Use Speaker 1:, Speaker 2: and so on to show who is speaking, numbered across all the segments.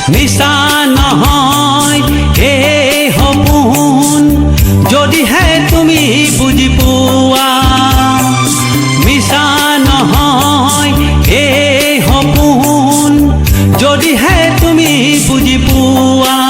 Speaker 1: মিছা নহয় এই সপোন যদিহে তুমি বুজি পোৱা মিছা নহয় এই সপোন যদিহে তুমি বুজি পোৱা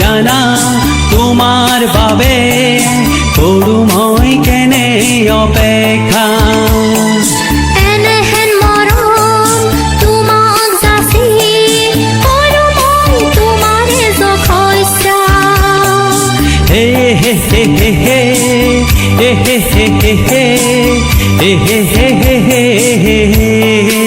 Speaker 1: জানা তোমার বাবে কৰো মই কেনে অপেক্ষা
Speaker 2: এনেহেন মৰম তোমাক যাচি কৰো মই তোমাৰে জখইছা
Speaker 1: হে হে হে হে হে হে হে হে হে হে হে হে হে